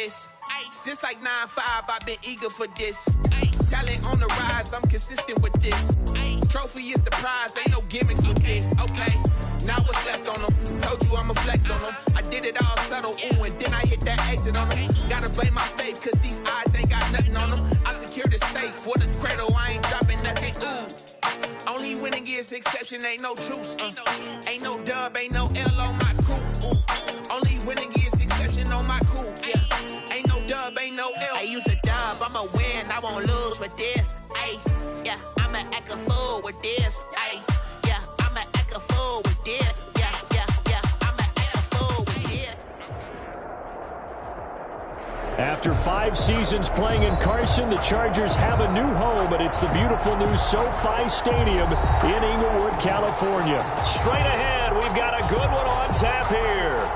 this. Since like 9-5, I've been eager for this. Talent on the rise, I'm consistent with this. Trophy is the prize, ain't no gimmicks with this. Okay, now what's left on them? Told you I'ma flex on them. I did it all subtle, ooh, and then I hit that exit on them. Gotta blame my faith, cause these odds ain't got nothing on them. I secured the safe for the cradle, I ain't dropping nothing, ooh. Only winning is exception, ain't no truce. Ain't no dub, ain't no L on my crew. Only winning is exception on my crew. Yeah, ain't no dub, ain't no L. I use a dub, I'ma win, I won't lose with this. Ay, yeah, I'ma act a fool with this. Ay, yeah, I'ma act a fool with this. Yeah, I'ma act a fool with this. After 5 seasons playing in Carson, the Chargers have a new home, and it's the beautiful new SoFi Stadium in Inglewood, California. Straight ahead, we've got a good one on tap here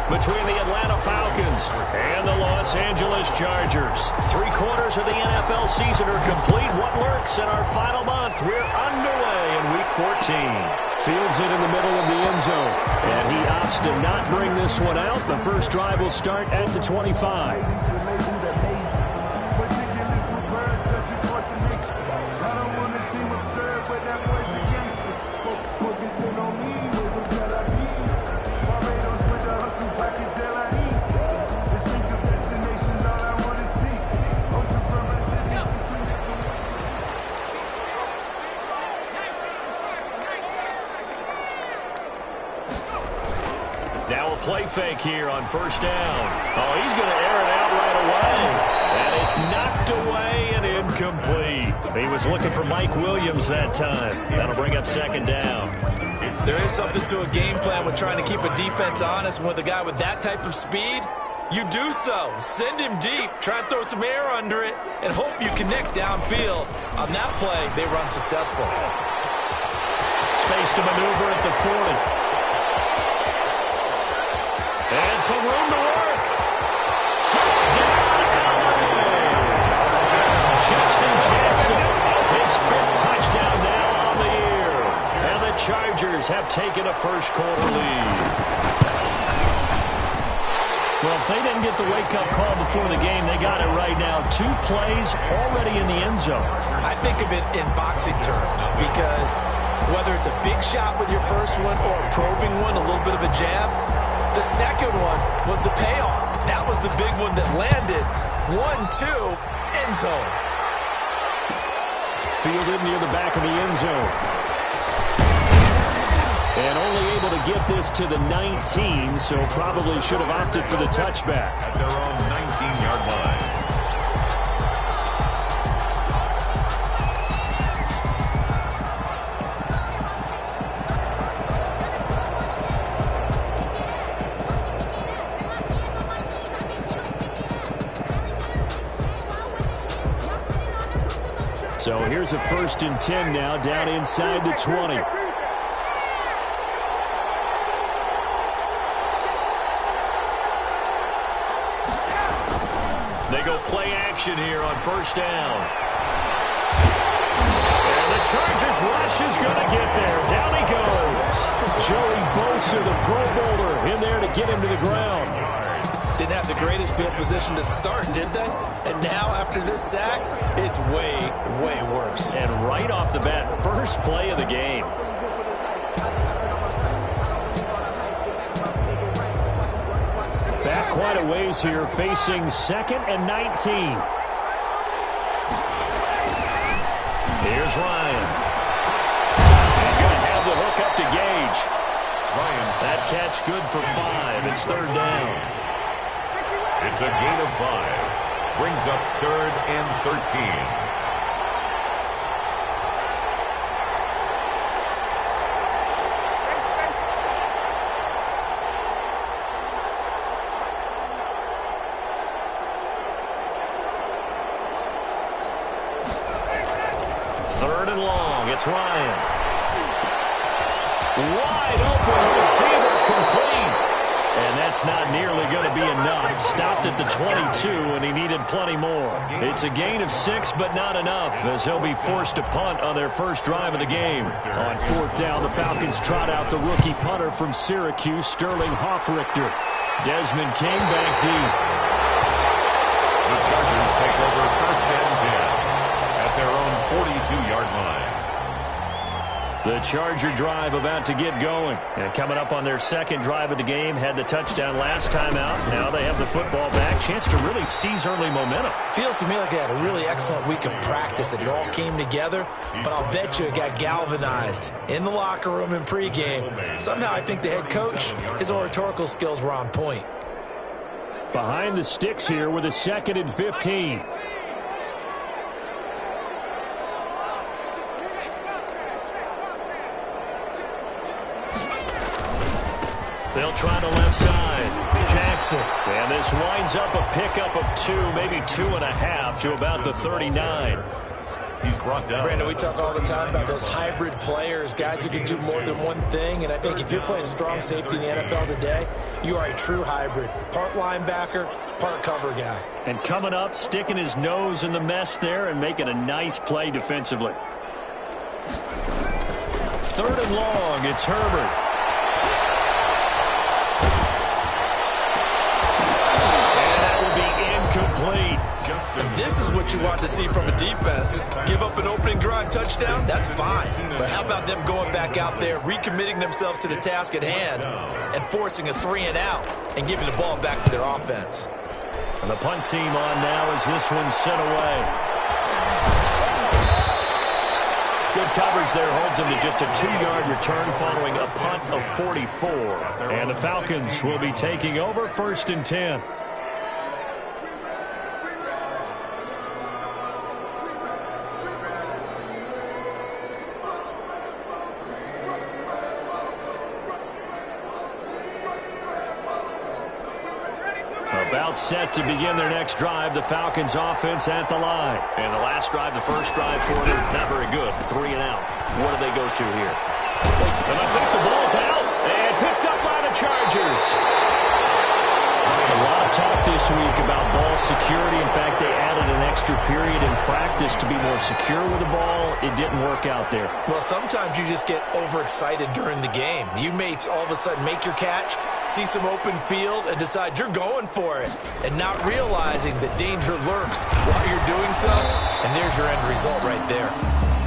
between the Atlanta Falcons and the Los Angeles Chargers. 3/4 of the NFL season are complete. What lurks in our final month? We're underway in Week 14. Fields it in the middle of the end zone, and he opts to not bring this one out. The first drive will start at the 25. Now a play fake here on first down. Oh, he's going to air it out right away. And it's knocked away and incomplete. He was looking for Mike Williams that time. That'll bring up second down. There is something to a game plan with trying to keep a defense honest. With a guy with that type of speed, you do so. Send him deep, try and throw some air under it, and hope you connect downfield. On that play, they run successful. Space to maneuver at the 40. And some room to work. Touchdown, LA! Justin Jackson, his 5th touchdown now on the year. And the Chargers have taken a first-quarter lead. Well, if they didn't get the wake-up call before the game, they got it right now. 2 plays already in the end zone. I think of it in boxing terms because whether it's a big shot with your first one or a probing one, a little bit of a jab, the second one was the payoff. That was the big one that landed. 1-2, end zone. Fielded near the back of the end zone. And only able to get this to the 19, so probably should have opted for the touchback. At their own 19-yard line. So here's a 1st and 10 now, down inside the 20. They go play action here on first down. And the Chargers rush is going to get there. Down he goes. Joey Bosa, the Pro Bowler, in there to get him to the ground. Didn't have the greatest field position to start, did they? And now, after this sack, it's way, way worse. And right off the bat, first play of the game. Back quite a ways here, facing 2nd and 19. Here's Ryan. He's going to have the hook up to Gage. That catch good for 5. It's 3rd down. It's a gain of 5. Brings up 3rd and 13. Third and long. It's Ryan. Wide open receiver, complete. And that's not nearly going to be enough. Stopped at the 22, and he needed plenty more. It's a gain of 6, but not enough, as he'll be forced to punt on their first drive of the game. On 4th down, the Falcons trot out the rookie punter from Syracuse, Sterling Hoffrichter. Desmond King back deep. The Charger drive about to get going. And coming up on their second drive of the game, had the touchdown last time out. Now they have the football back. Chance to really seize early momentum. Feels to me like they had a really excellent week of practice, that it all came together. But I'll bet you it got galvanized in the locker room in pregame. Somehow I think the head coach, his oratorical skills were on point. Behind the sticks here with a 2nd and 15. They'll try the left side. Jackson. And this winds up a pickup of 2, maybe 2.5 to about the 39. He's brought down. Brandon, we talk all the time about those hybrid players, guys who can do more than one thing. And I think if you're playing strong safety in the NFL today, you are a true hybrid. Part linebacker, part cover guy. And coming up, sticking his nose in the mess there and making a nice play defensively. 3rd and long. It's Herbert. Complete. This is what you want to see from a defense. Give up an opening drive touchdown, that's fine. But how about them going back out there, recommitting themselves to the task at hand, and forcing a 3-and-out and giving the ball back to their offense. And the punt team on now as this one's sent away. Good coverage there holds him to just a 2-yard return following a punt of 44. And the Falcons will be taking over 1st and 10. About set to begin their next drive. The Falcons offense at the line. And the last drive, the first drive for them, not very good. 3 and out. What do they go to here? And I think the ball's out. And picked up by the Chargers. A lot of talk this week about ball security. In fact, they added an extra period in practice to be more secure with the ball. It didn't work out there. Well, sometimes you just get overexcited during the game. You may all of a sudden make your catch, see some open field, and decide you're going for it, and not realizing that danger lurks while you're doing so, and there's your end result right there.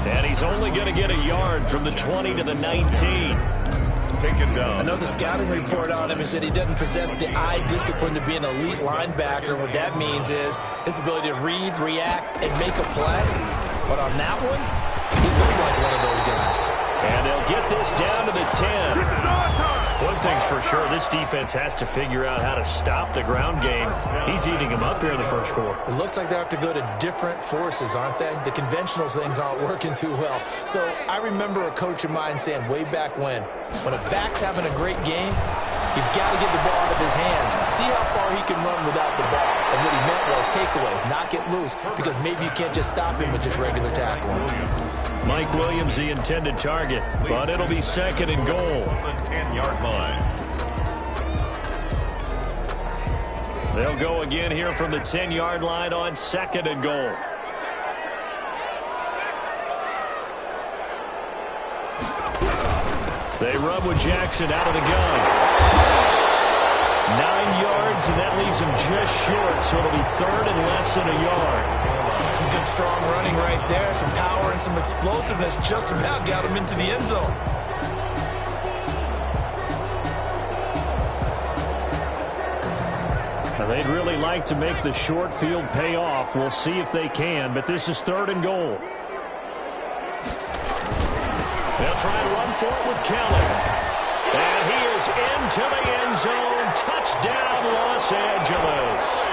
And he's only going to get a yard from the 20 to the 19. Taken down. I know the scouting report on him is that he doesn't possess the eye discipline to be an elite linebacker. What that means is his ability to read, react, and make a play. But on that one, he looked like one of those guys. And they'll get this down to the 10. One thing's for sure, this defense has to figure out how to stop the ground game. He's eating them up here in the first quarter. It looks like they have to go to different forces, aren't they? The conventional things aren't working too well. So I remember a coach of mine saying way back when a back's having a great game, you've got to get the ball out of his hands. See how far he can run without the ball. And what he meant was takeaways, not get loose, because maybe you can't just stop him with just regular tackling. Mike Williams, the intended target, but it'll be 2nd and goal. The 10-yard line. They'll go again here from the 10-yard line on 2nd and goal. They run with Jackson out of the gun. 9 yards, and that leaves him just short, so it'll be 3rd and less than a yard. Some good strong running right there, some power and some explosiveness just about got him into the end zone. Now they'd really like to make the short field pay off. We'll see if they can, but this is 3rd and goal. They'll try and run for it with Kelly. And he is into the end zone. Touchdown, Los Angeles.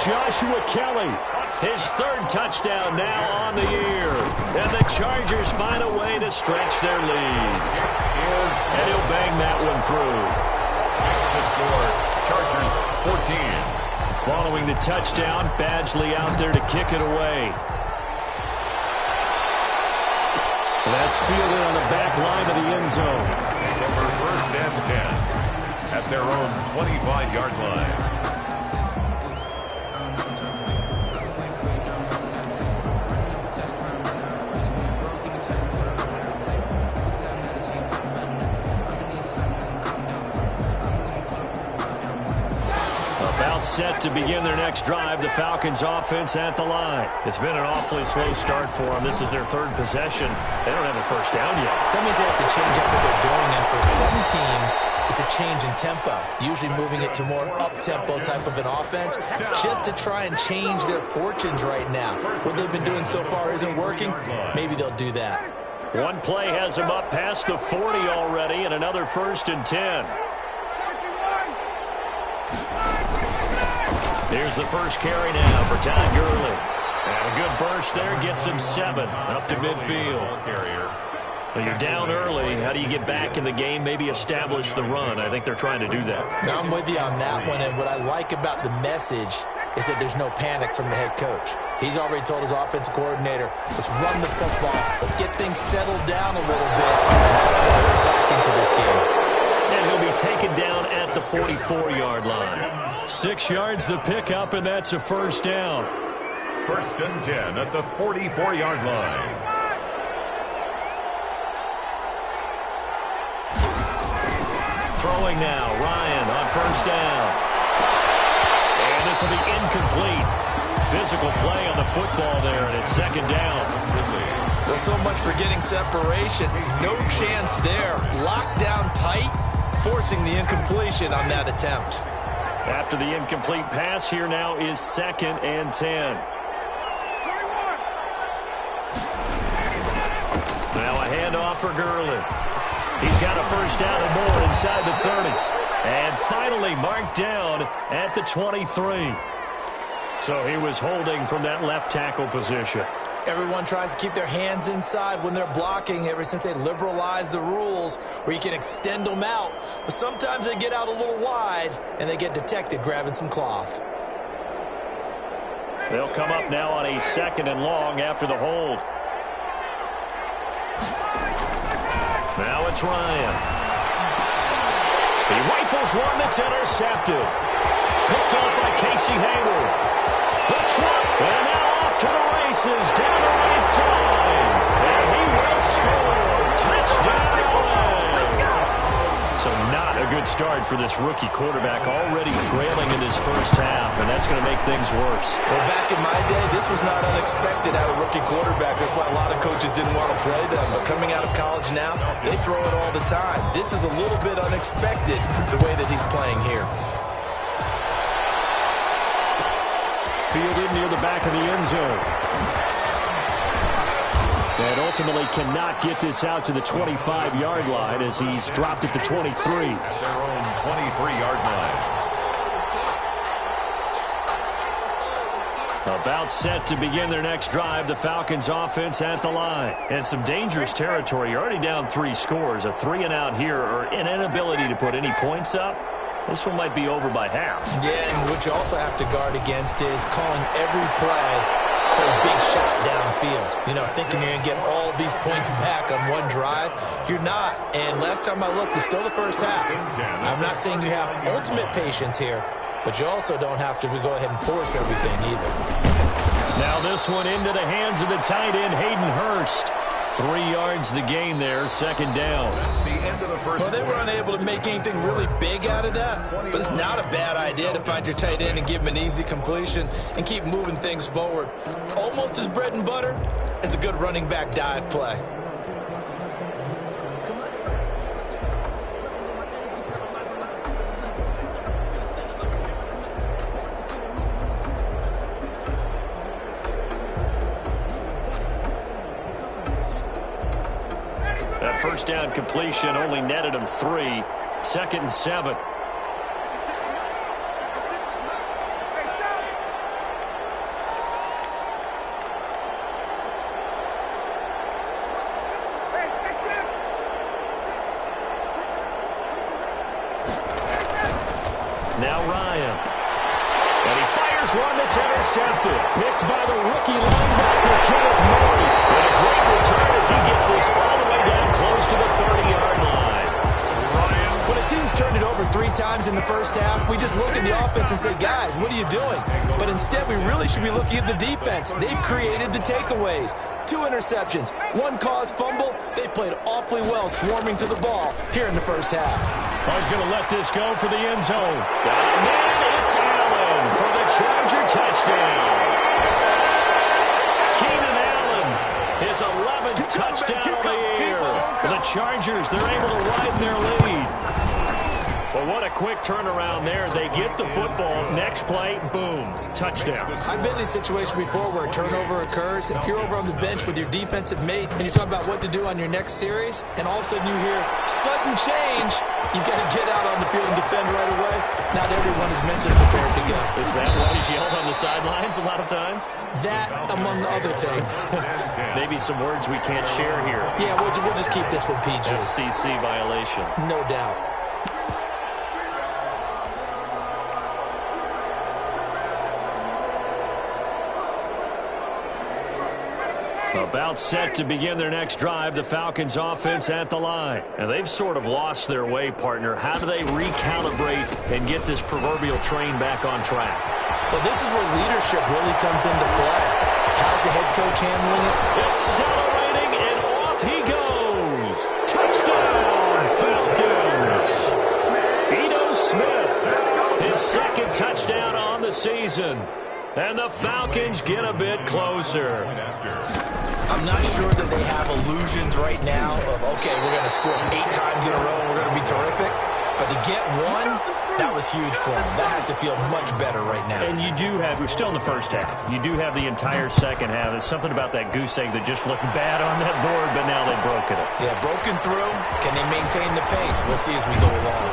Joshua Kelly, his 3rd touchdown now on the year. And the Chargers find a way to stretch their lead. And he'll bang that one through. That's the score. Chargers 14. Following the touchdown, Badgley out there to kick it away. That's fielded on the back line of the end zone. Over 1st and 10 at their own 25-yard line. set to begin their next drive. The Falcons offense at the line. It's been an awfully slow start for them. This is their third possession. They don't have a first down yet. That means they have to change up what they're doing, and for some teams, it's a change in tempo, usually moving it to more up-tempo type of an offense, just to try and change their fortunes right now. What they've been doing so far isn't working. Maybe they'll do that. One play has them up past the 40 already, and another 1st and 10. Here's the first carry now for Todd Gurley. And a good burst there gets him 7 up to midfield. When you're down early, how do you get back in the game, maybe establish the run? I think they're trying to do that. Now, I'm with you on that one, and what I like about the message is that there's no panic from the head coach. He's already told his offensive coordinator, let's run the football, let's get things settled down a little bit, and find our way back into this game. And he'll be taken down at the 44-yard line. 6 yards the pickup, and that's a first down. 1st and 10 at the 44-yard line. Throwing now, Ryan on first down. And this will be incomplete. Physical play on the football there, and it's 2nd down. Well, so much for getting separation. No chance there. Locked down tight, forcing the incompletion on that attempt. After the incomplete pass, here now is 2nd and 10. Now a handoff for Gurley. He's got a first down and more inside the 30. And finally marked down at the 23. So he was holding from that left tackle position. Everyone tries to keep their hands inside when they're blocking ever since they liberalized the rules where you can extend them out. But sometimes they get out a little wide and they get detected grabbing some cloth. They'll come up now on a 2nd and long after the hold. Now it's Ryan. He rifles one that's intercepted. Picked off by Casey Hayward. Looks one, and now off to the races down the right side. And he will score. Touchdown, LA. So not a good start for this rookie quarterback, already trailing in his first half, and that's going to make things worse. Well, back in my day, this was not unexpected out of rookie quarterbacks. That's why a lot of coaches didn't want to play them. But coming out of college now, they throw it all the time. This is a little bit unexpected, the way that he's playing here. Fielded near the back of the end zone. And ultimately cannot get this out to the 25-yard line as he's dropped at the 23. At their own 23-yard line. About set to begin their next drive, the Falcons offense at the line. And some dangerous territory. You're already down 3 scores. A 3-and-out here, or an inability to put any points up. This one might be over by half. Yeah, and what you also have to guard against is calling every play for a big shot downfield. You know, thinking you're going to get all these points back on one drive. You're not. And last time I looked, it's still the first half. I'm not saying you have ultimate patience here, but you also don't have to go ahead and force everything either. Now this one into the hands of the tight end, Hayden Hurst. 3 yards the gain there, 2nd down. That's the end of the first. Well, they were unable to make anything really big out of that, but it's not a bad idea to find your tight end and give him an easy completion and keep moving things forward. Almost as bread and butter as a good running back dive play. That first down completion only netted him 3. 2nd and 7. Now Ryan. And he fires one that's intercepted. Picked by the rookie linebacker, Kenneth Murray. And a great return as he gets this all the way down close to the 30-yard line. When a team's turned it over 3 times in the first half, we just look at the offense and say, guys, what are you doing? But instead, we really should be looking at the defense. They've created the takeaways. 2 interceptions, 1 caused fumble. They've played awfully well swarming to the ball here in the first half. I was going to let this go for the end zone. And it's Allen Charger touchdown. Keenan Allen, his 11th touchdown of the year. The Chargers, they're able to widen their lead. Well, what a quick turnaround there. They get the football. Next play, boom, touchdown. I've been in a situation before where a turnover occurs. If you're over on the bench with your defensive mate and you're talking about what to do on your next series, and all of a sudden you hear sudden change, you've got to get out on the field and defend right away. Not everyone is mentally prepared to go. Is that what he's yelled on the sidelines a lot of times? That, among other things. Maybe some words we can't share here. Yeah, we'll just keep this one PG. FCC violation. No doubt. About set to begin their next drive, the Falcons offense at the line. And they've sort of lost their way, partner. How do they recalibrate and get this proverbial train back on track? Well, this is where leadership really comes into play. How's the head coach handling it? Accelerating, and off he goes. Touchdown, Falcons. Ito Smith, his second touchdown on the season. And the Falcons get a bit closer. I'm not sure that they have illusions right now of, okay, we're going to score 8 times in a row and we're going to be terrific. But to get one, that was huge for them. That has to feel much better right now. And you do have, we're still in the first half. You do have the entire second half. There's something about that goose egg that just looked bad on that board, but now they've broken it. Yeah, broken through. Can they maintain the pace? We'll see as we go along.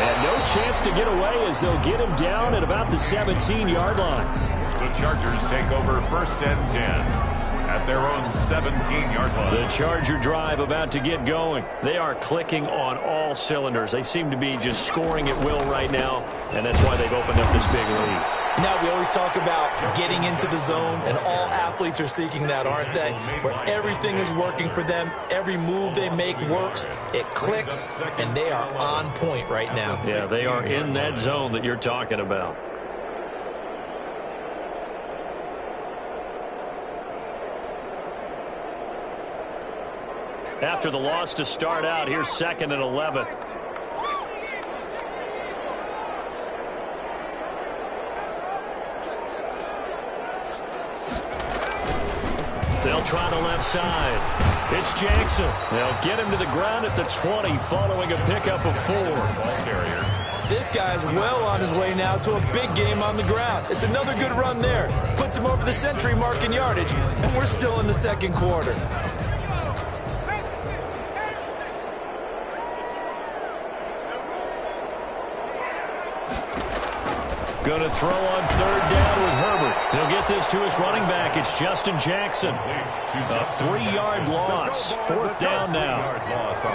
And no chance to get away as they'll get him down at about the 17-yard line. The Chargers take over 1st and 10. At their own 17-yard line. The Charger drive about to get going. They are clicking on all cylinders. They seem to be just scoring at will right now, and that's why they've opened up this big lead. Now, we always talk about getting into the zone, and all athletes are seeking that, aren't they? Where everything is working for them, every move they make works, it clicks, and they are on point right now. Yeah, they are in that zone that you're talking about. After the loss to start out, here's 2nd and 11. They'll try the left side. It's Jackson. They'll get him to the ground at the 20 following a pickup of 4. This guy's well on his way now to a big game on the ground. It's another good run there. Puts him over the century mark in yardage, and we're still in the second quarter. Going to throw on 3rd down with Herbert. He'll get this to his running back. It's Justin Jackson. A 3-yard loss. 4th down now.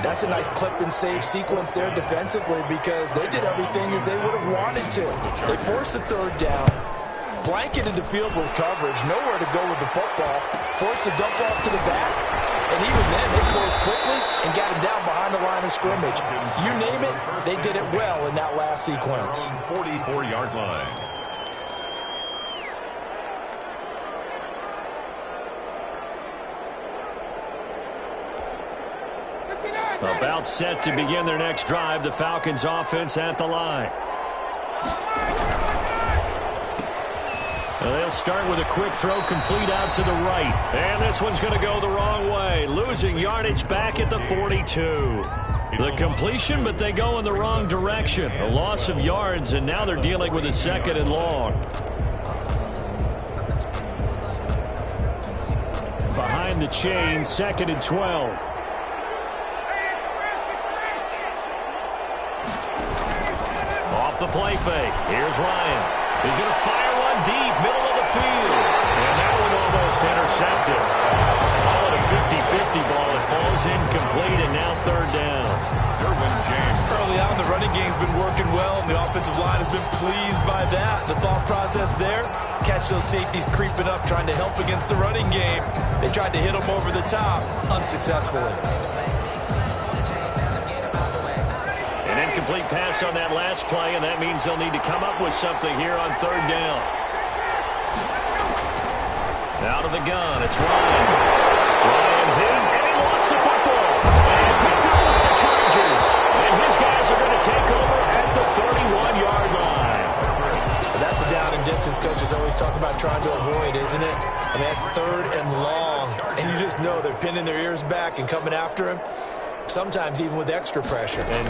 That's a nice clip and save sequence there defensively because they did everything as they would have wanted to. They forced the 3rd down, blanketed the field with coverage, nowhere to go with the football, forced the dump off to the back, and even then they closed quickly and got him down behind the line of scrimmage. You name it, they did it well in that last sequence. 44-yard line. About set to begin their next drive, the Falcons offense at the line. They'll start with a quick throw complete out to the right. And this one's going to go the wrong way. Losing yardage back at the 42. The completion, but they go in the wrong direction. A loss of yards, and now they're dealing with a 2nd and long. Behind the chain, 2nd and 12. Off the play fake. Here's Ryan. He's going to fire one deep, middle of the field. And that one almost intercepted. Call it a 50-50 ball. It falls incomplete, and now 3rd down. Derwin James. Early on, the running game's been working well, and the offensive line has been pleased by that. The thought process there, catch those safeties creeping up, trying to help against the running game. They tried to hit them over the top, unsuccessfully. An incomplete pass on that last play, and that means they'll need to come up with something here on 3rd down. Out of the gun, it's Ryan. Ryan hit, and he lost the football. And picked up by the Chargers. And his guys are going to take over at the 31-yard line. But that's a down distance coaches always talk about trying to avoid, isn't it? I mean, that's 3rd and long, and you just know they're pinning their ears back and coming after him, sometimes even with extra pressure. And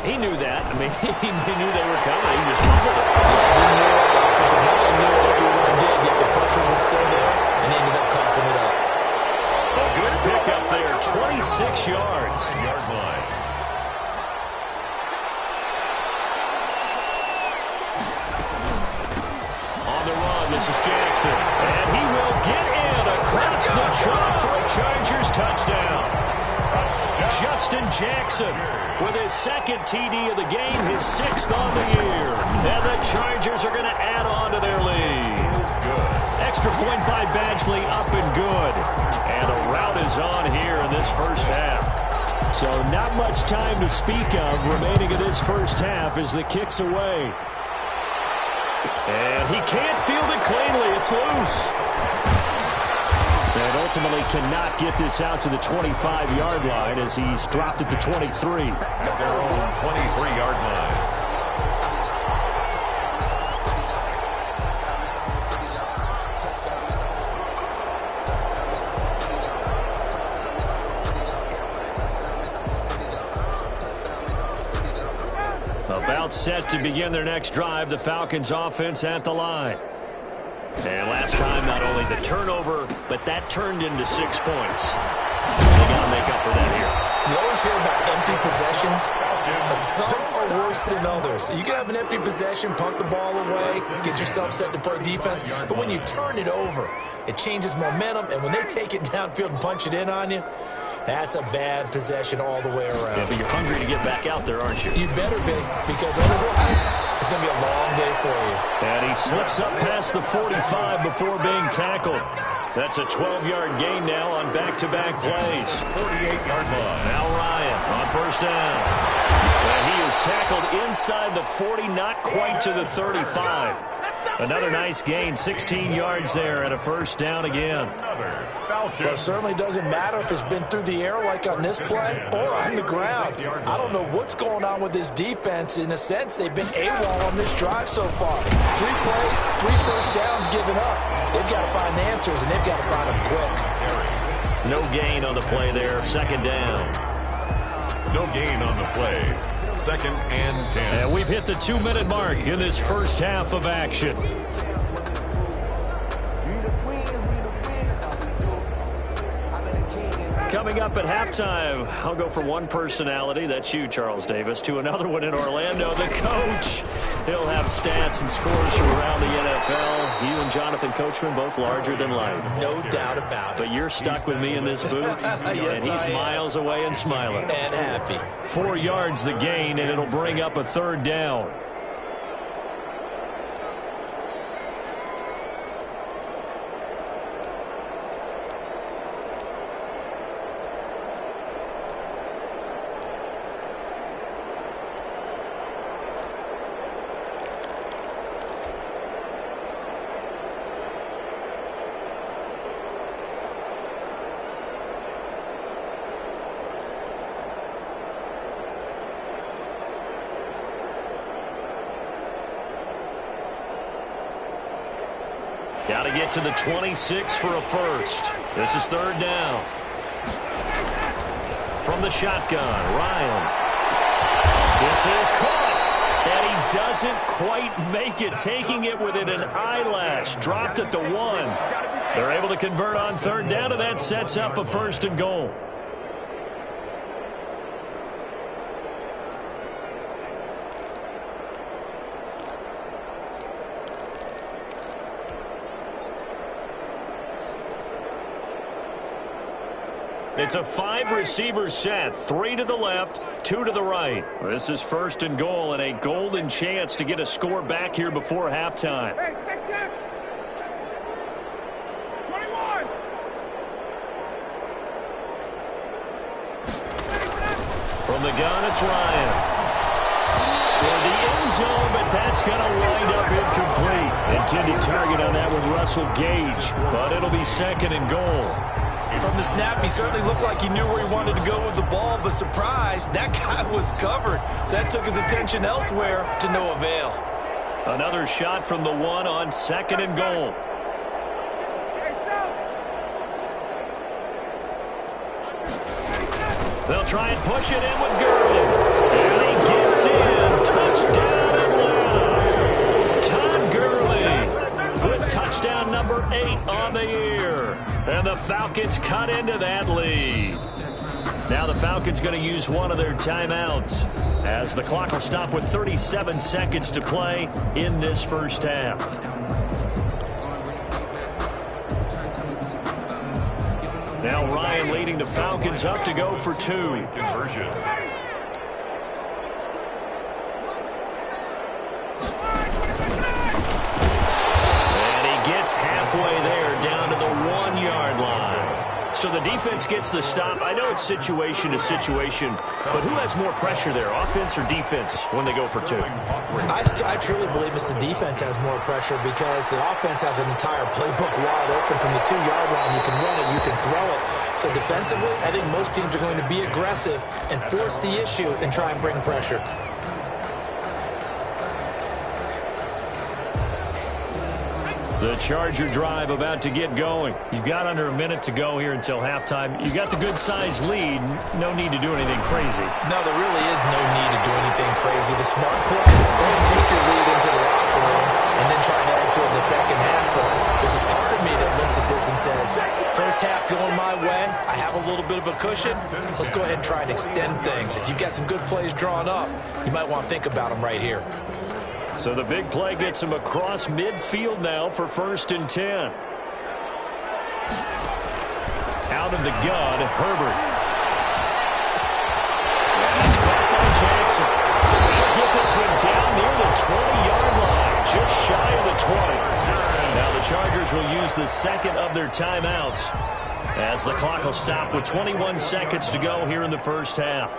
he knew that. I mean, he knew they were coming. He just fumbled it. He knew it. The offensive line knew it. Everyone did, yet the pressure was still there, and ended up coughing it up. A good pick up there, 26 yards. Yard line. On the run, this is Jackson. And he will get in across the chalk for a Chargers touchdown. Justin Jackson with his 2nd TD of the game, his 6th on the year. And the Chargers are going to add on to their lead. Extra point by Badgley, up and good. And a rout is on here in this first half. So not much time to speak of remaining in this first half as the kick's away. And he can't field it cleanly. It's loose. And ultimately cannot get this out to the 25-yard line as he's dropped at the 23. At their own 23-yard line. About set to begin their next drive, the Falcons offense at the line. And last time, not only the turnover, but that turned into 6 points. They got to make up for that here. You always hear about empty possessions, but some are worse than others. You can have an empty possession, punt the ball away, get yourself set to play defense, but when you turn it over, it changes momentum, and when they take it downfield and punch it in on you, that's a bad possession all the way around. Yeah, but you're hungry to get back out there, aren't you? You better be, because otherwise it's going to be a long day for you. And he slips up past the 45 before being tackled. That's a 12-yard gain now on back-to-back plays. 48-yard line. Now Ryan on first down. And he is tackled inside the 40, not quite to the 35. Another nice gain, 16 yards there and a first down again. Well, it certainly doesn't matter if it's been through the air like on this play or on the ground. I don't know what's going on with this defense. In a sense, they've been AWOL on this drive so far. 3 plays, 3 first downs given up. They've got to find the answers, and they've got to find them quick. No gain on the play there, 2nd down. No gain on the play. 2nd and 10. And we've hit the 2-minute mark in this first half of action. Coming up at halftime, I'll go from one personality, that's you, Charles Davis, to another one in Orlando, the coach. He'll have stats and scores from around the NFL. You and Jonathan Coachman, both larger than life. No doubt about it. But you're stuck with me in this booth, Yes, and he's miles away and smiling. And happy. 4 yards the gain, and it'll bring up a 3rd down. Got to get to the 26 for a first. This is 3rd down. From the shotgun, Ryan. This is caught. And he doesn't quite make it, taking it within an eyelash. Dropped at the 1. They're able to convert on 3rd down, and that sets up a 1st and goal. It's a 5-receiver set, 3 to the left, 2 to the right. This is 1st and goal and a golden chance to get a score back here before halftime. Hey, take 10. 21. From the gun, it's Ryan. Toward the end zone, but that's going to wind up incomplete. Intended target on that one, Russell Gage, but it'll be 2nd and goal. From the snap, he certainly looked like he knew where he wanted to go with the ball, but surprise, that guy was covered. So that took his attention elsewhere to no avail. Another shot from the one on 2nd and goal. They'll try and push it in with Gurley. And he gets in. Touchdown, Atlanta. Todd Gurley with touchdown number 8 on the year. And the Falcons cut into that lead. Now the Falcons going to use one of their timeouts as the clock will stop with 37 seconds to play in this first half. Now Ryan leading the Falcons up to go for 2. Conversion. And he gets halfway there down to the 1-yard line. So the defense gets the stop. I know it's situation to situation, but who has more pressure there, offense or defense, when they go for 2? I truly believe it's the defense has more pressure because the offense has an entire playbook wide open from the 2-yard line. You can run it, you can throw it. So defensively, I think most teams are going to be aggressive and force the issue and try and bring pressure. The Charger drive about to get going. You've got under a minute to go here until halftime. You got the good-sized lead. No need to do anything crazy. No, there really is no need to do anything crazy. The smart play, go ahead and take your lead into the locker room and then try and add to it in the second half. But there's a part of me that looks at this and says, first half going my way, I have a little bit of a cushion. Let's go ahead and try and extend things. If you've got some good plays drawn up, you might want to think about them right here. So the big play gets him across midfield now for 1st and 10. Out of the gun, Herbert. And it's caught by Jackson. They'll get this one down near the 20-yard line, just shy of the 20. Now the Chargers will use the second of their timeouts as the clock will stop with 21 seconds to go here in the first half.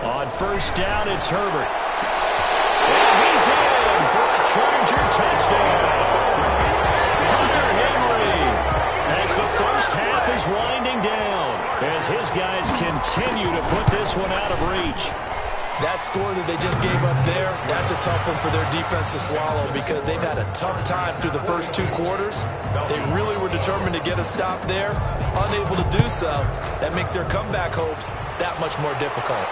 On first down, it's Herbert. And he's in for a Charger touchdown. Hunter Henry as the first half is winding down as his guys continue to put this one out of reach. That score that they just gave up there, that's a tough one for their defense to swallow because they've had a tough time through the first 2 quarters. They really were determined to get a stop there, unable to do so. That makes their comeback hopes that much more difficult.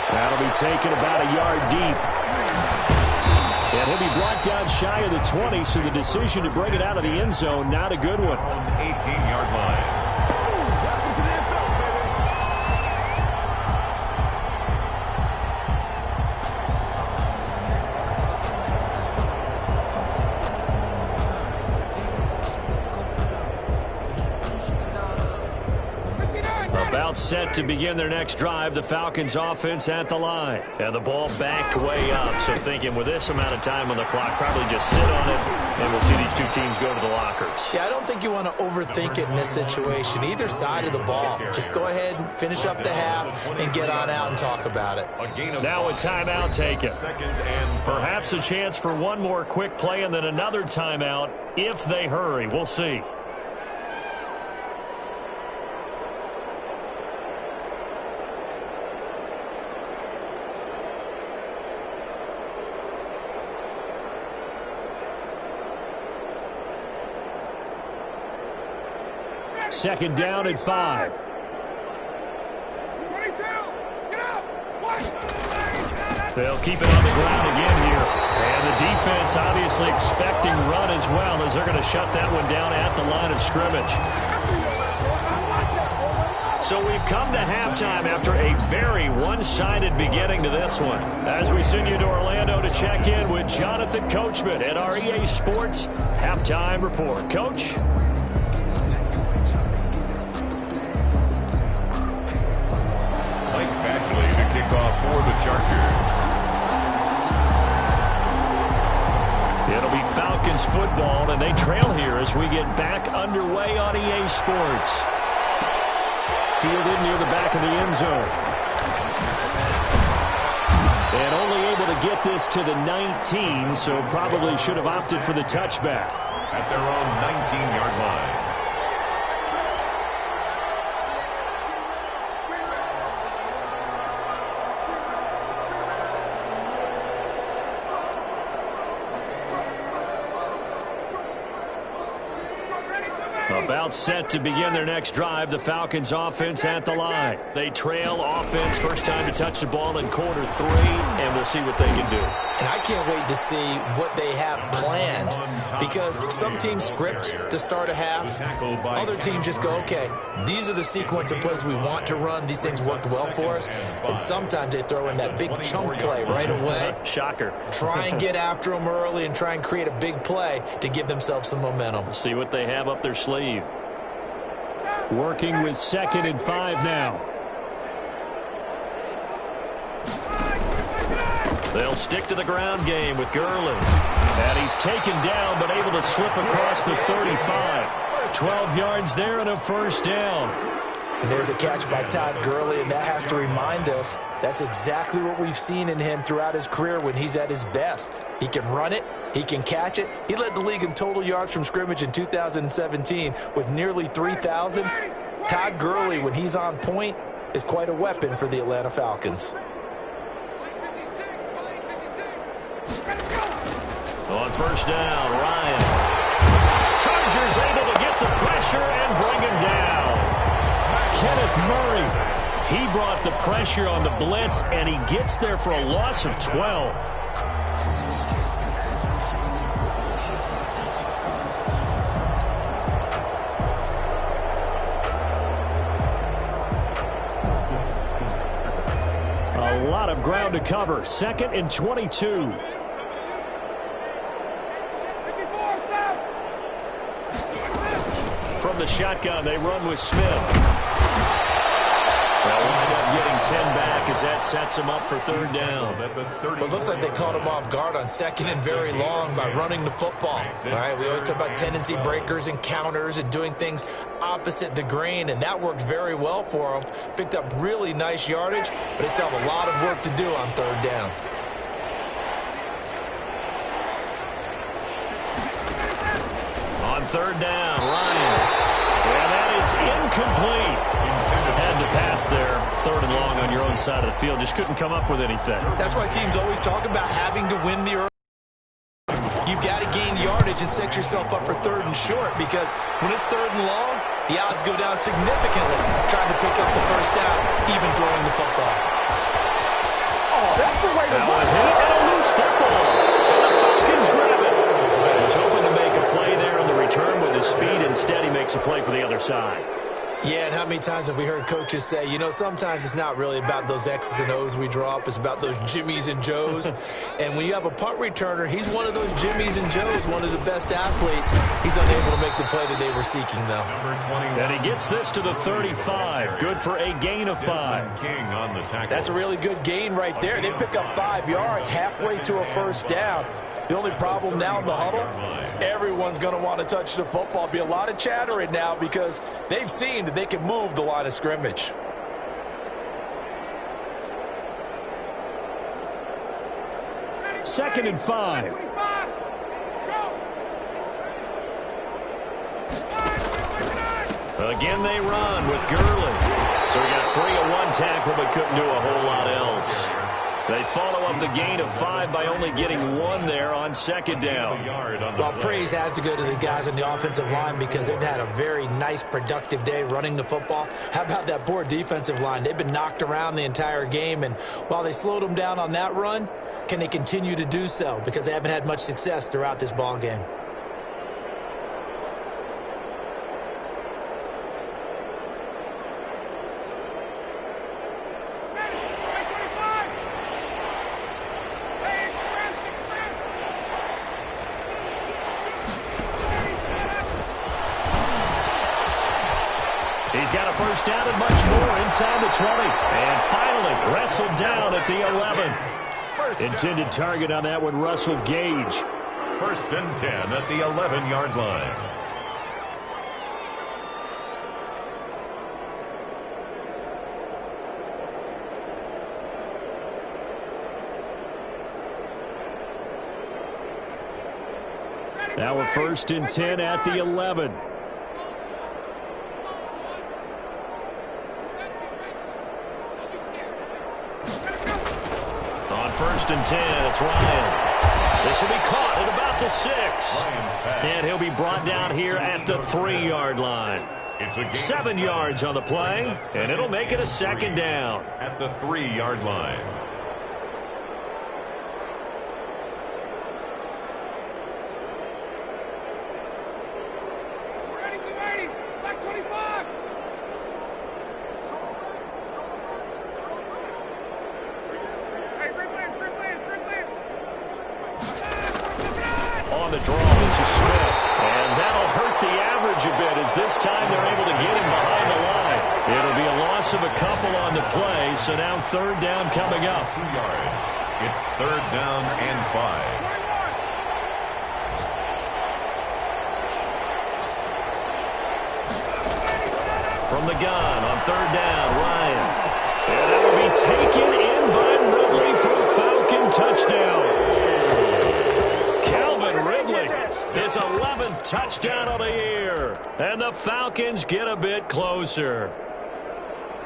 That'll be taken about a yard deep. And he'll be brought down shy of the 20, so the decision to bring it out of the end zone, not a good one. On the 18-yard line. About set to begin their next drive, the Falcons offense at the line. And the ball backed way up, so thinking with this amount of time on the clock, probably just sit on it, and we'll see these two teams go to the lockers. Yeah, I don't think you want to overthink it in this situation. Either side of the ball. Just go ahead and finish up the half and get on out and talk about it. Now a timeout taken. Perhaps a chance for one more quick play and then another timeout if they hurry. We'll see. Second down at 5. They'll keep it on the ground again here. And the defense obviously expecting run as well as they're going to shut that one down at the line of scrimmage. So we've come to halftime after a very one-sided beginning to this one. As we send you to Orlando to check in with Jonathan Coachman at our EA Sports Halftime Report. Coach? Kickoff for the Chargers. It'll be Falcons football, and they trail here as we get back underway on EA Sports. Fielded near the back of the end zone. And only able to get this to the 19, so probably should have opted for the touchback. At their own 19-yard line. About set to begin their next drive, the Falcons offense at the line. They trail offense, first time to touch the ball in quarter 3, and we'll see what they can do. And I can't wait to see what they have planned, because some teams script to start a half. Other teams just go, okay, these are the sequence of plays we want to run. These things worked well for us. And sometimes they throw in that big chunk play right away. Shocker. Try and get after them early and try and create a big play to give themselves some momentum. See what they have up their sleeve. Working with 2nd and 5 now. They'll stick to the ground game with Gurley. And he's taken down, but able to slip across the 35. 12 yards there and a first down. And there's a catch by Todd Gurley, and that has to remind us that's exactly what we've seen in him throughout his career when he's at his best. He can run it. He can catch it. He led the league in total yards from scrimmage in 2017 with nearly 3,000. Todd Gurley, when he's on point, is quite a weapon for the Atlanta Falcons. On first down, Ryan. Chargers able to get the pressure and bring him down. Kenneth Murray. He brought the pressure on the blitz, and he gets there for a loss of 12. A lot of ground to cover. 2nd and 22. From the shotgun, they run with Smith. They'll wind up getting 10 back as that sets them up for 3rd down. Well, it looks like they caught him off guard on 2nd and very long by running the football. All right, we always talk about tendency breakers and counters and doing things opposite the grain, and that worked very well for them. Picked up really nice yardage, but they still have a lot of work to do on 3rd down. On 3rd down, Ryan. And that is incomplete. Had to pass there. 3rd and long on your own side of the field. Just couldn't come up with anything. That's why teams always talk about having to win the early. You've got to gain yardage and set yourself up for 3rd and short, because when it's 3rd and long, the odds go down significantly trying to pick up the first down, even throwing the football. Oh, that's the way to run. And a loose football. And the Falcons grab it. He was hoping to make a play there on the return with his speed. Instead, he makes a play for the other side. Yeah, and how many times have we heard coaches say, you know, sometimes it's not really about those X's and O's we draw up. It's about those Jimmies and Joes. And when you have a punt returner, he's one of those Jimmies and Joes, one of the best athletes. He's unable to make the play that they were seeking, though. And he gets this to the 35. Good for a gain of 5. King on the tackle. That's a really good gain right there. They pick up 5 yards halfway to a first down. The only problem now in the huddle, everyone's going to want to touch the football. Be a lot of chattering now because they've seen that they can move the line of scrimmage. Second and 5. Again, they run with Gurley. So we got 3 of 1 tackle, but couldn't do a whole lot else. They follow up the gain of 5 by only getting 1 there on 2nd down. Well, praise has to go to the guys on the offensive line because they've had a very nice, productive day running the football. How about that poor defensive line? They've been knocked around the entire game, and while they slowed them down on that run, can they continue to do so? Because they haven't had much success throughout this ball game. He's got a first down and much more inside the 20. And finally wrestled down at the 11. Intended target on that one, Russell Gage. 1st and 10 at the 11-yard line. Now we're 1st and 10 at the 11. On 1st and 10, it's Ryan. This will be caught at about the 6. And he'll be brought down here at the 3-yard line. 7 yards on the play, and it'll make it a 2nd down. At the 3-yard line. On the draw, this is Smith. And that'll hurt the average a bit as this time they're able to get him behind the line. It'll be a loss of a couple on the play, so now 3rd down coming up. 2 yards. It's 3rd down and 5. From the gun on 3rd down, Ryan. And that will be taken in by Ridley for a Falcon touchdown. His 11th touchdown of the year. And the Falcons get a bit closer.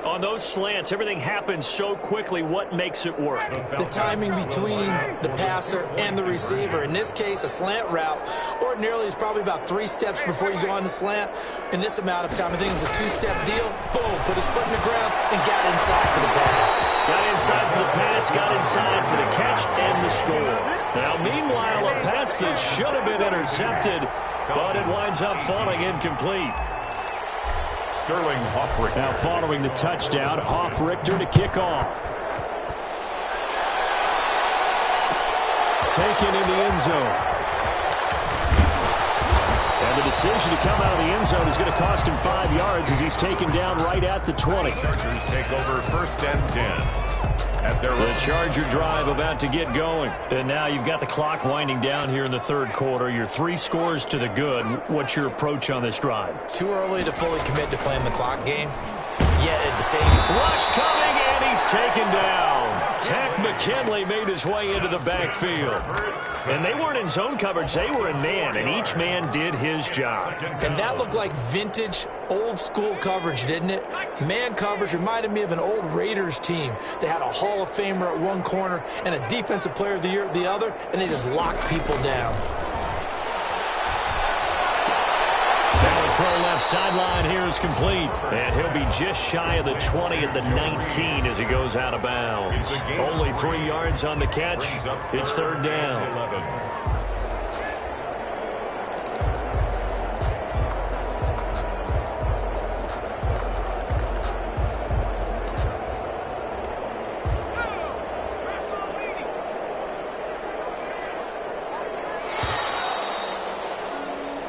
On those slants, everything happens so quickly. What makes it work? The timing between the passer and the receiver. In this case, a slant route ordinarily is probably about 3 steps before you go on the slant. In this amount of time, I think it was a 2-step deal. Boom, put his foot in the ground and got inside for the pass. Got inside for the pass, got inside for the catch and the score. Now, meanwhile, a pass that should have been intercepted, but it winds up falling incomplete. Sterling Hoffrichter. Now following the touchdown, Hoffrichter to kick off. Taken in the end zone. And the decision to come out of the end zone is going to cost him 5 yards as he's taken down right at the 20. Chargers take over 1st and 10. The Charger drive about to get going. And now you've got the clock winding down here in the 3rd quarter. You're 3 scores to the good. What's your approach on this drive? Too early to fully commit to playing the clock game. Yet at the same rush coming, and he's taken down. Takk McKinley made his way into the backfield. And they weren't in zone coverage. They were in man, and each man did his job. And that looked like vintage, old-school coverage, didn't it? Man coverage reminded me of an old Raiders team. They had a Hall of Famer at one corner and a Defensive Player of the Year at the other, and they just locked people down. Now the throw left sideline here is complete. And he'll be just shy of the 20 at the 19 as he goes out of bounds. Only 3 yards on the catch. It's 3rd down.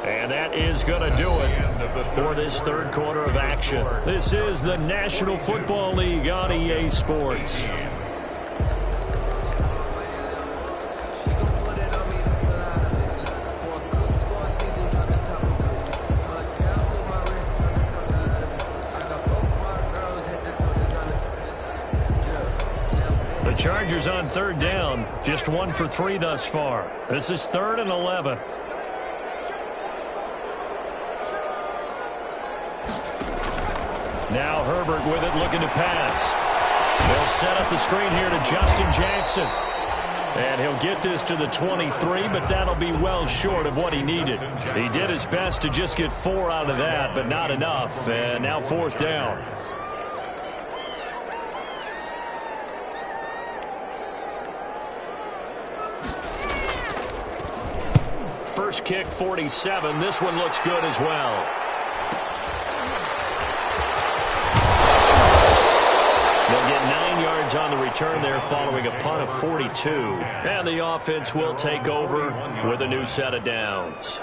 And that is going to do it for this 3rd quarter of action. This is the National Football League on EA Sports. The Chargers on 3rd down, just 1 for 3 thus far. This is 3rd and 11. Now Herbert with it, looking to pass. They'll set up the screen here to Justin Jackson. And he'll get this to the 23, but that'll be well short of what he needed. He did his best to just get 4 out of that, but not enough. And now 4th down. First kick, 47. This one looks good as well. They'll get 9 yards on the return there following a punt of 42. And the offense will take over with a new set of downs.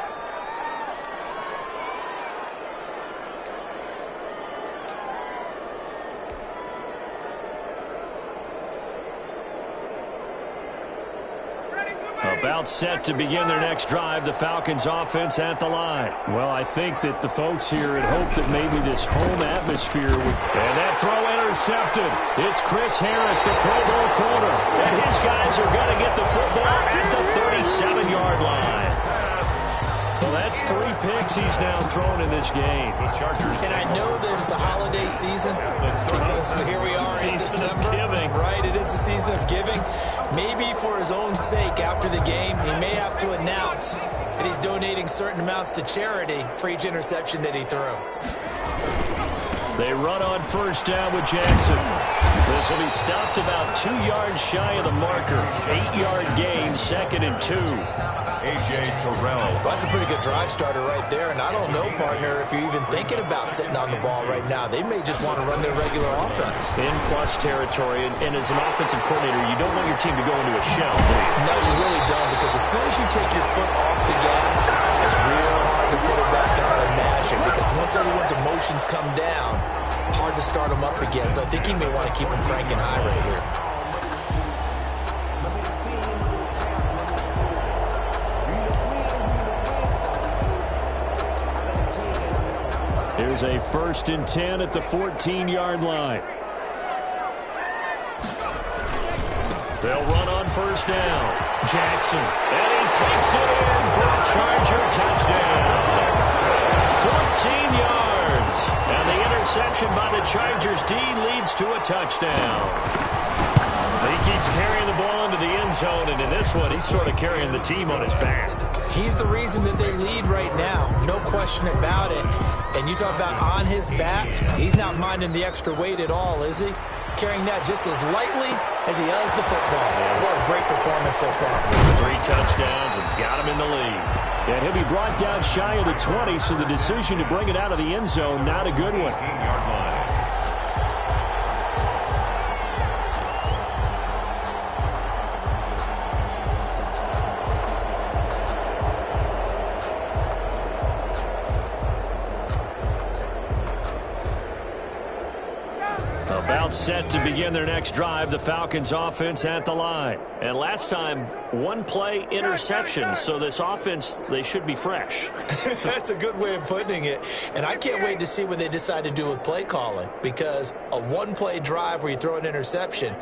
About set to begin their next drive, the Falcons offense at the line. Well, I think that the folks here had hoped that maybe this home atmosphere would... And that throw intercepted. It's Chris Harris, the Pro Bowl corner. And his guys are going to get the football at the 37-yard line. Well, that's 3 picks he's now thrown in this game. And I know this, the holiday season, because here we are in December. Season of giving. Right, it is the season of giving. Maybe for his own sake after the game, he may have to announce that he's donating certain amounts to charity for each interception that he threw. They run on first down with Jackson. This will be stopped about 2 yards shy of the marker. 8-yard gain, 2nd and 2. A.J. Terrell. Well, that's a pretty good drive starter right there. And I don't know, partner, if you're even thinking about sitting on the ball right now. They may just want to run their regular offense. In plus territory. And as an offensive coordinator, you don't want your team to go into a shell, do you? No, you really don't, because as soon as you take your foot off the gas, it's real hard to put it back on and mash it, because once everyone's emotions come down, hard to start them up again. So I think he may want to keep them cranking high right here. Here's a 1st and 10 at the 14-yard line. They'll run on first down. Jackson. And he takes it in for a Charger touchdown. 14 yards. And the interception by the Chargers D leads to a touchdown. He keeps carrying the ball into the end zone, and in this one, he's sort of carrying the team on his back. He's the reason that they lead right now. No question about it. And you talk about on his back, he's not minding the extra weight at all, is he? Carrying that just as lightly as he does the football. What a great performance so far. 3 touchdowns and he's got him in the lead. And he'll be brought down shy of the 20, so the decision to bring it out of the end zone, not a good one. 15-yard line. About set to begin their next drive, the Falcons offense at the line. And last time, 1 play interception, so this offense, they should be fresh. That's a good way of putting it. And I can't wait to see what they decide to do with play calling, because a 1-play drive where you throw an interception,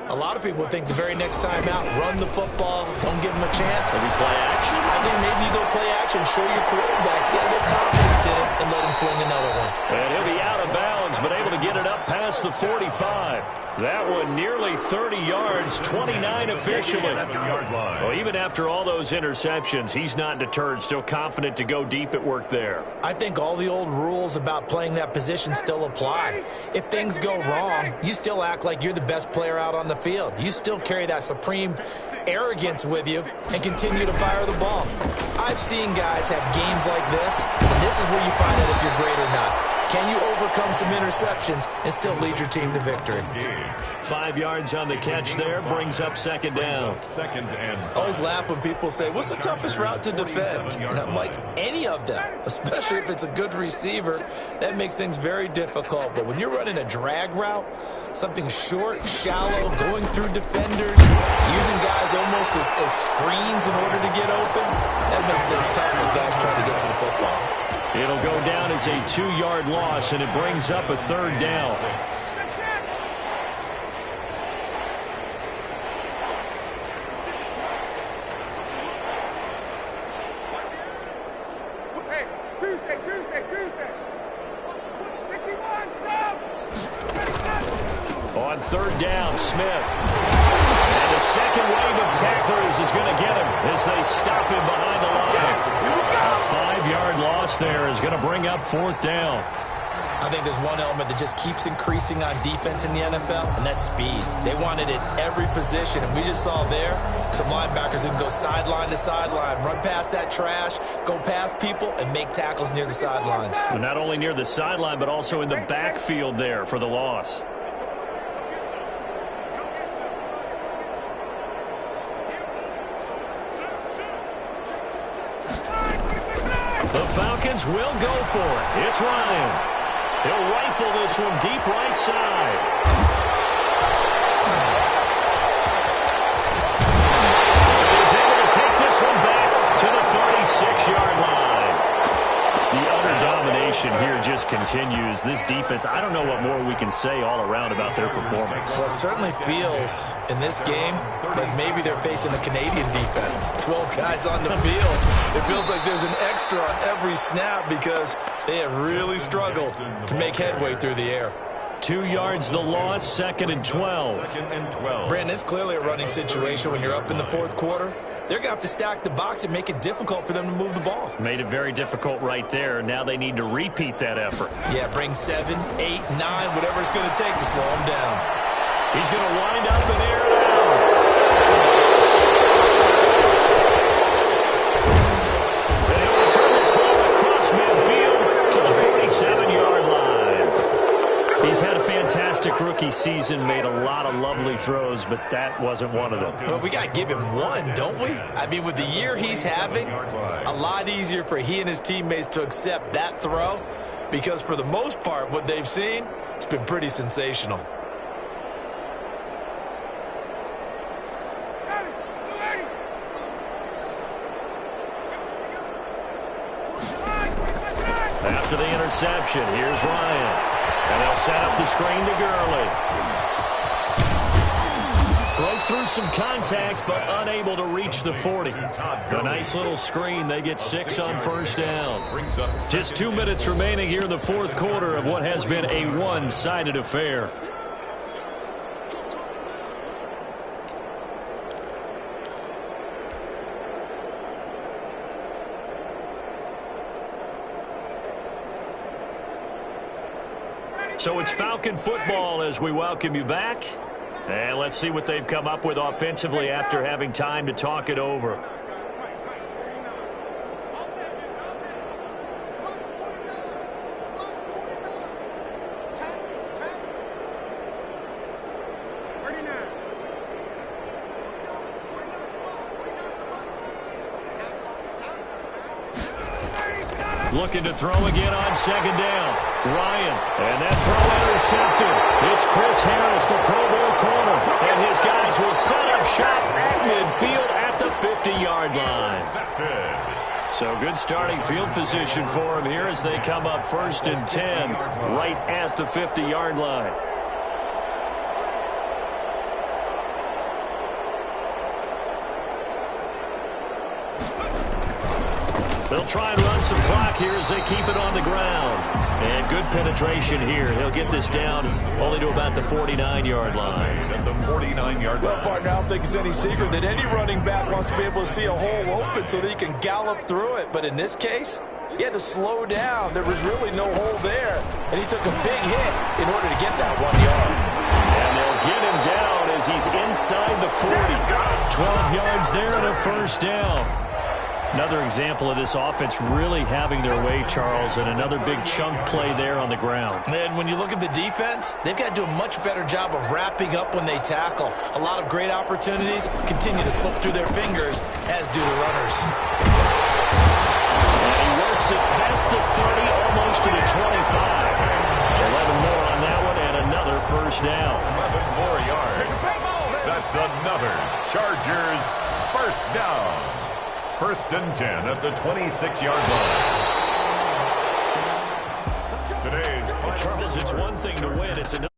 a lot of people think the very next time out, run the football, don't give them a chance. Maybe play action? I think maybe you go play action, show your quarterback, get a little confidence in it, and let him fling another one. And he'll be out of bounds, but able to get it up past the 45. That one nearly 30 yards, 29 officially. 7-yard line. Well, even after all those interceptions, he's not deterred, still confident to go deep at work there. I think all the old rules about playing that position still apply. If things go wrong, you still act like you're the best player out on the field. You still carry that supreme arrogance with you and continue to fire the ball. I've seen guys have games like this, and this is where you find out if you're great or not. Can you overcome some interceptions and still lead your team to victory? 5 yards on the catch there, brings up 2nd down. Second and I always laugh when people say, what's the toughest route to defend? And I'm like, any of them, especially if it's a good receiver. That makes things very difficult. But when you're running a drag route, something short, shallow, going through defenders, using guys almost as screens in order to get open, that makes things tough for guys trying to get to the football. It'll go down as a 2-yard loss, and it brings up a 3rd down. Tuesday. 51, jump! On 3rd down, Smith. And the second wave of tacklers is going to get him as they stop him behind the line. A 5-yard loss there is going to bring up 4th down. I think there's one element that just keeps increasing on defense in the NFL, and that's speed. They want it at every position, and we just saw there some linebackers who can go sideline to sideline, run past that trash, go past people, and make tackles near the sidelines. Not only near the sideline, but also in the backfield there for the loss. The Falcons will go for it. It's Ryan. He'll rifle this one deep right side. He's able to take this one back to the 36-yard line. The utter domination here just continues. This defense, I don't know what more we can say all around about their performance. Well, it certainly feels in this game like maybe they're facing a Canadian defense. 12 guys on the field. It feels like there's an extra on every snap because they have really struggled to make headway through the air. 2 yards the loss, 2nd and 12. Brandon, it's clearly a running situation when you're up in the fourth quarter. They're going to have to stack the box and make it difficult for them to move the ball. Made it very difficult right there. Now they need to repeat that effort. Yeah, bring 7, 8, 9, whatever it's going to take to slow him down. He's going to wind up and air it out. They'll return this ball across midfield to the 47-yard line. He's had a fantastic rookie season, made a lot of lovely throws, but that wasn't one of them. Well, we got to give him one, don't we? I mean, with the year he's having, a lot easier for he and his teammates to accept that throw because for the most part, what they've seen, it's been pretty sensational. After the interception, here's Ryan. And they'll set up the screen to Gurley. Broke through some contact, but unable to reach the 40. A nice little screen. They get 6 on first down. Just 2 minutes remaining here in the fourth quarter of what has been a one-sided affair. So it's Falcon football as we welcome you back. And let's see what they've come up with offensively after having time to talk it over. Looking to throw again on second down. Ryan, and that throw intercepted. It's Chris Harris, the Pro Bowl corner, and his guys will set up shop at midfield at the 50-yard line. So good starting field position for him here as they come up 1st and 10 right at the 50-yard line. They'll try and run some clock here as they keep it on the ground. And good penetration here. He'll get this down only to about the 49-yard line. At the 49-yard line. Well, partner, I don't think it's any secret that any running back wants to be able to see a hole open so that he can gallop through it. But in this case, he had to slow down. There was really no hole there. And he took a big hit in order to get that 1 yard. And they'll get him down as he's inside the 40. 12 yards there and a first down. Another example of this offense really having their way, Charles, and another big chunk play there on the ground. And when you look at the defense, they've got to do a much better job of wrapping up when they tackle. A lot of great opportunities continue to slip through their fingers, as do the runners. And he works it past the 30, almost to the 25. 11 more on that one, and another first down. 11 more yards. That's another Chargers first down. 1st and 10 at the 26-yard line. Charles, it's one thing to win. It's another.